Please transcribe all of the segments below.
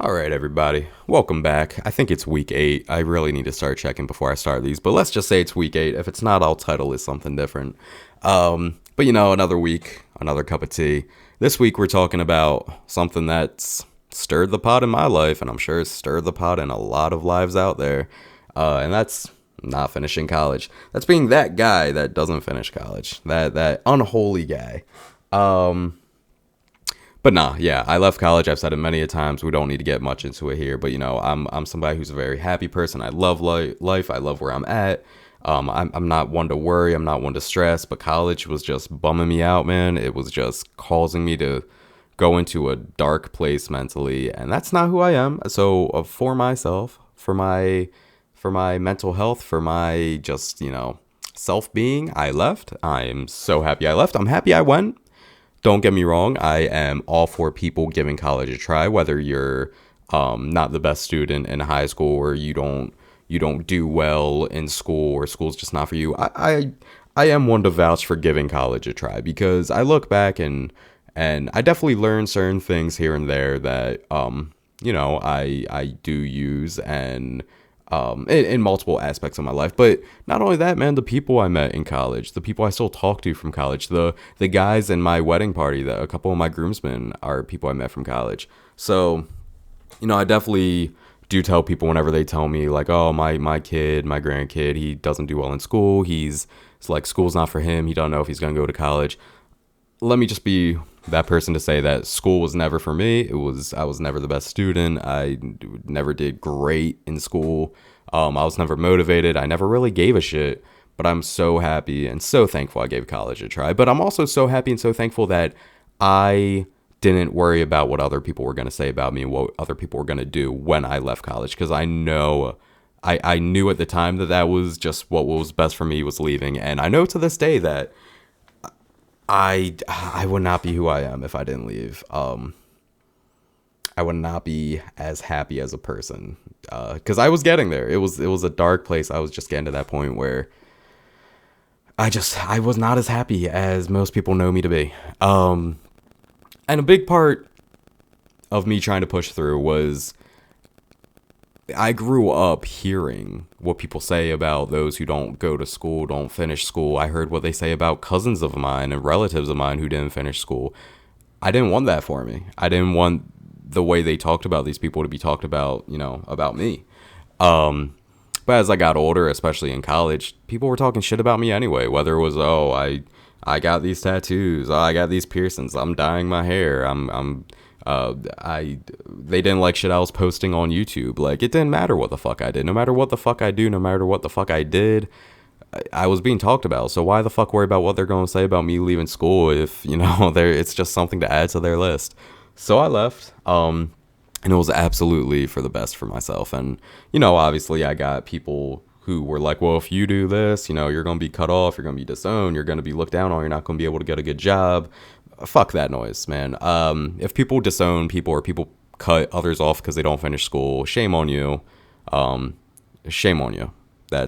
All right, everybody. Welcome back. I think it's week 8. I really need to start checking before I start these, but let's just say it's week 8. If it's not, I'll title it something different. But another week, another cup of tea. This week we're talking about something that's stirred the pot in my life, and I'm sure it's stirred the pot in a lot of lives out there. And that's not finishing college. That's being that guy that doesn't finish college. That unholy guy. But nah, yeah, I left college. I've said it many a times. We don't need to get much into it here. But I'm somebody who's a very happy person. I love life. I love where I'm at. I'm not one to worry. I'm not one to stress. But college was just bumming me out, man. It was just causing me to go into a dark place mentally, and that's not who I am. So for myself, for my mental health, for my just self being, I left. I'm so happy I left. I'm happy I went. Don't get me wrong, I am all for people giving college a try, whether you're not the best student in high school or you don't do well in school or school's just not for you. I am one to vouch for giving college a try because I look back and I definitely learned certain things here and there that I do use and in multiple aspects of my life. But not only that, man, the people I met in college, the people I still talk to from college, the guys in my wedding party, a couple of my groomsmen are people I met from college. So, I definitely do tell people whenever they tell me like, oh, my kid, my grandkid, he doesn't do well in school. It's like school's not for him. He don't know if he's gonna go to college. Let me just be that person to say that school was never for me. I was never the best student. I never did great in school. I was never motivated. I never really gave a shit. But I'm so happy and so thankful I gave college a try. But I'm also so happy and so thankful that I didn't worry about what other people were going to say about me and what other people were going to do when I left college. Because I knew at the time that was just what was best for me was leaving. And I know to this day that I would not be who I am if I didn't leave. I would not be as happy as a person because I was getting there. It was a dark place. I was just getting to that point where I was not as happy as most people know me to be. And a big part of me trying to push through was I grew up hearing what people say about those who don't go to school, don't finish school. I heard what they say about cousins of mine and relatives of mine who didn't finish school. I didn't want that for me. I didn't want the way they talked about these people to be talked about, about me. But as I got older, especially in college, people were talking shit about me anyway, whether it was, oh, I got these tattoos, oh, I got these piercings, I'm dyeing my hair, they didn't like shit I was posting on YouTube. Like, it didn't matter what the fuck I did. No matter what the fuck I do, no matter what the fuck I did, I was being talked about. So why the fuck worry about what they're going to say about me leaving school if, it's just something to add to their list. So I left, and it was absolutely for the best for myself. And, obviously I got people who were like, well, if you do this, you're going to be cut off, you're going to be disowned, you're going to be looked down on, you're not going to be able to get a good job. Fuck that noise, man. If people disown people or people cut others off because they don't finish school, shame on you. Shame on you. I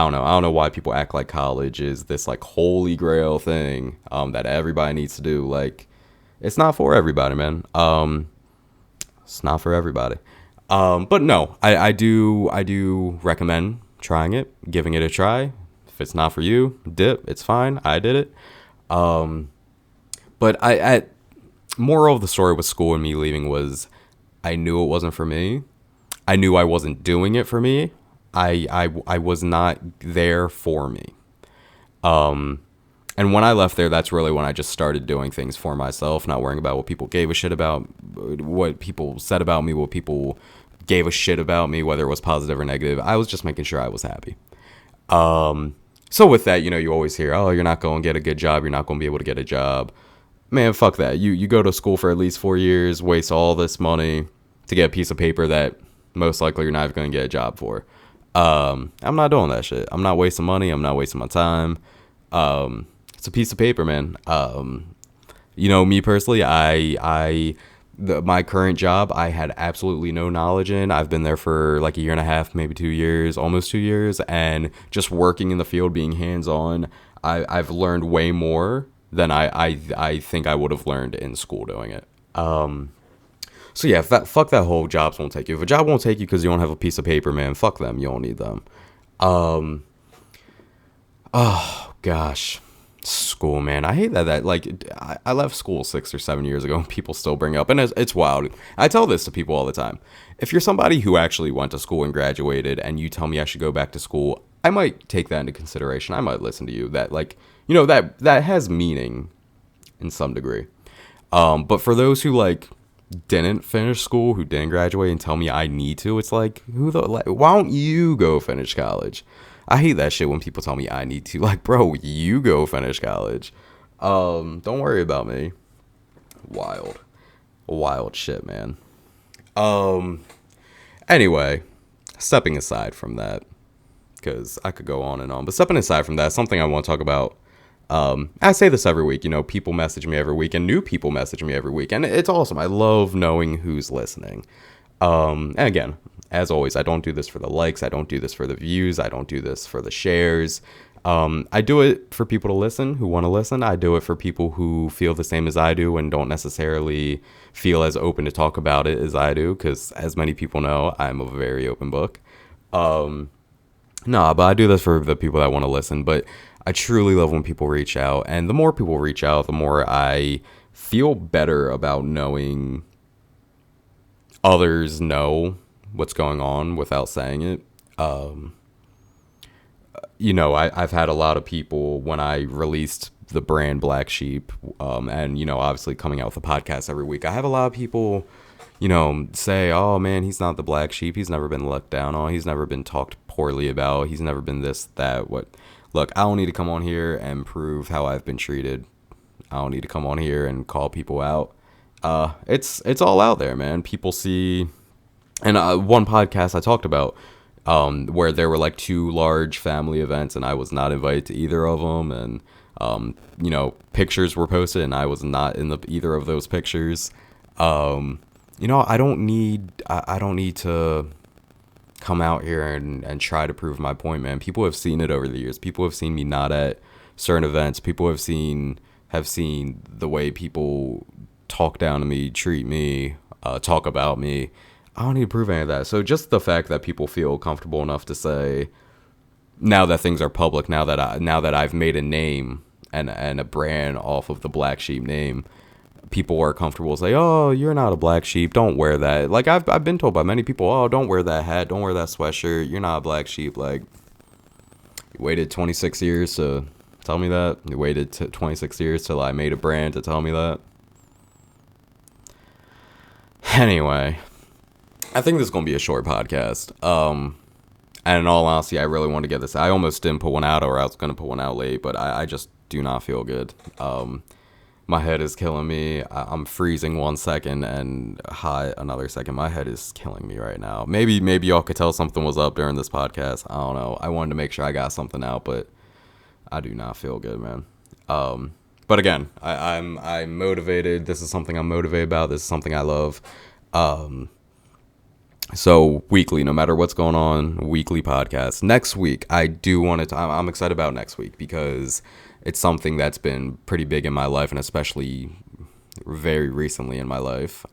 don't know. I don't know why people act like college is this like holy grail thing that everybody needs to do. Like, it's not for everybody, man. It's not for everybody. But no, I do recommend trying it, giving it a try. If it's not for you, dip. It's fine. I did it. But I moral of the story with school and me leaving was I knew it wasn't for me. I knew I wasn't doing it for me. I was not there for me. And when I left there, that's really when I just started doing things for myself, not worrying about what people gave a shit about, what people said about me, what people gave a shit about me, whether it was positive or negative. I was just making sure I was happy. So with that, you always hear, oh, you're not going to get a good job. You're not going to be able to get a job. Man, fuck that. You go to school for at least 4 years, waste all this money to get a piece of paper that most likely you're not going to get a job for. I'm not doing that shit. I'm not wasting money. I'm not wasting my time. It's a piece of paper, man. Me personally, my current job, I had absolutely no knowledge in. I've been there for like a year and a half, maybe 2 years, almost 2 years. And just working in the field, being hands-on, I've learned way more than I think I would have learned in school doing it. So yeah, fuck that whole jobs won't take you. If a job won't take you because you don't have a piece of paper, man, fuck them. You don't need them. Um, oh gosh, school, man. I hate that. Like, I left school 6 or 7 years ago, and people still bring up, and it's wild. I tell this to people all the time. If you're somebody who actually went to school and graduated, and you tell me I should go back to school, I might take that into consideration. I might listen to you. That, like, that has meaning in some degree. But for those who like didn't finish school, who didn't graduate, and tell me I need to, it's like, why don't you go finish college? I hate that shit when people tell me I need to. Like, bro, you go finish college. Don't worry about me. Wild shit, man. Anyway, stepping aside from that, because I could go on and on, but stepping aside from that, something I want to talk about. I say this every week, people message me every week, and new people message me every week, and it's awesome. I love knowing who's listening. And again, as always, I don't do this for the likes. I don't do this for the views. I don't do this for the shares. I do it for people to listen, who want to listen. I do it for people who feel the same as I do and don't necessarily feel as open to talk about it as I do, because as many people know, I'm a very open book. No, but I do this for the people that want to listen. But I truly love when people reach out. And the more people reach out, the more I feel better about knowing others know what's going on without saying it. I've had a lot of people when I released the brand Black Sheep, and, obviously coming out with a podcast every week, I have a lot of people, say, oh man, he's not the black sheep. He's never been looked down on. He's never been talked poorly about. He's never been this, that, what. Look, I don't need to come on here and prove how I've been treated. I don't need to come on here and call people out. It's all out there, man. People see, and one podcast I talked about, where there were like 2 large family events, and I was not invited to either of them, and pictures were posted, and I was not in either of those pictures. I don't need to come out here and try to prove my point, man. People have seen it over the years. People have seen me not at certain events. People have seen the way people talk down to me, treat me, talk about me. I don't need to prove any of that. So just the fact that people feel comfortable enough to say, now that things are public, now that I've made a name and a brand off of the Black Sheep name, people are comfortable say, oh, you're not a black sheep, don't wear that. Like, I've been told by many people, oh, don't wear that hat, don't wear that sweatshirt, you're not a black sheep. Like, you waited 26 years to tell me that? You waited 26 years till I made a brand to tell me that? Anyway, I think this is going to be a short podcast. And in all honesty, I really want to get this. I almost didn't put one out, or I was going to put one out late, but I just do not feel good. My head is killing me. I'm freezing 1 second and hot another second. My head is killing me right now. Maybe y'all could tell something was up during this podcast. I don't know. I wanted to make sure I got something out, but I do not feel good, man. But again, I'm motivated. This is something I'm motivated about. This is something I love. So weekly, no matter what's going on, weekly podcast. Next week, I do want to. I'm excited about next week because it's something that's been pretty big in my life, and especially very recently in my life,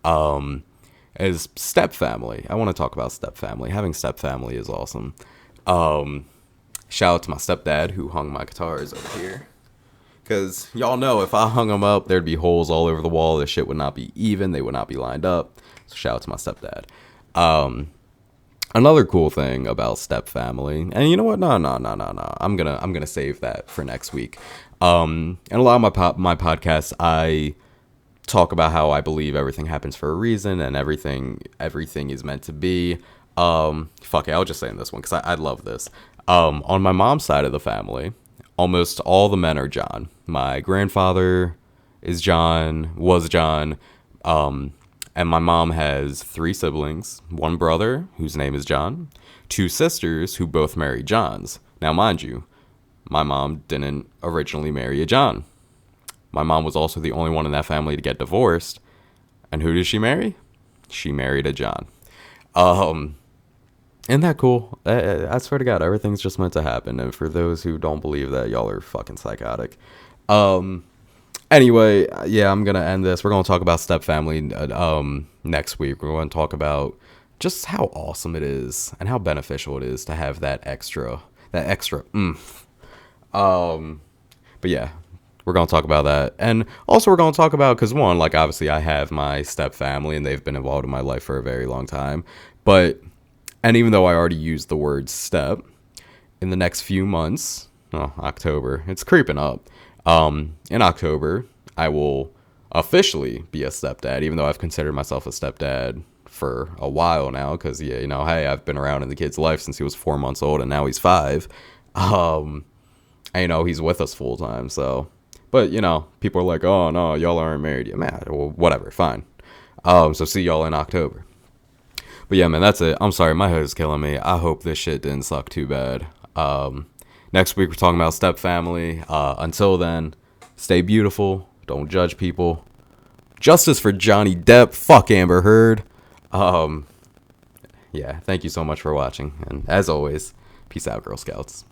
is step family. I want to talk about step family. Having step family is awesome. Shout out to my stepdad who hung my guitars over here. Because y'all know if I hung them up, there'd be holes all over the wall. The shit would not be even. They would not be lined up. So shout out to my stepdad. Another cool thing about step family, and you know what? No. I'm gonna save that for next week. And a lot of my podcasts, I talk about how I believe everything happens for a reason and everything is meant to be. Fuck it, I'll just say in this one because I love this. On my mom's side of the family, almost all the men are John. My grandfather was John. And my mom has 3 siblings, 1 brother, whose name is John, 2 sisters who both married Johns. Now, mind you, my mom didn't originally marry a John. My mom was also the only one in that family to get divorced. And who did she marry? She married a John. Isn't that cool? I swear to God, everything's just meant to happen. And for those who don't believe that, y'all are fucking psychotic. Anyway, yeah, I'm gonna end this. We're gonna talk about step family next week. We're gonna talk about just how awesome it is and how beneficial it is to have that extra but yeah, we're gonna talk about that, and also we're gonna talk about, because one, like, obviously I have my step family and they've been involved in my life for a very long time, but and even though I already used the word step, in the next few months, October, it's creeping up. In October, I will officially be a stepdad, even though I've considered myself a stepdad for a while now. Because yeah, hey, I've been around in the kid's life since he was 4 months old, and now he's 5. And, he's with us full time. So, but people are like, oh no, y'all aren't married yet, man. Well, whatever, fine. So see y'all in October. But yeah, man, that's it. I'm sorry, my head is killing me. I hope this shit didn't suck too bad. Next week we're talking about step family. Until then, stay beautiful. Don't judge people. Justice for Johnny Depp. Fuck Amber Heard. Yeah, thank you so much for watching. And as always, peace out, Girl Scouts.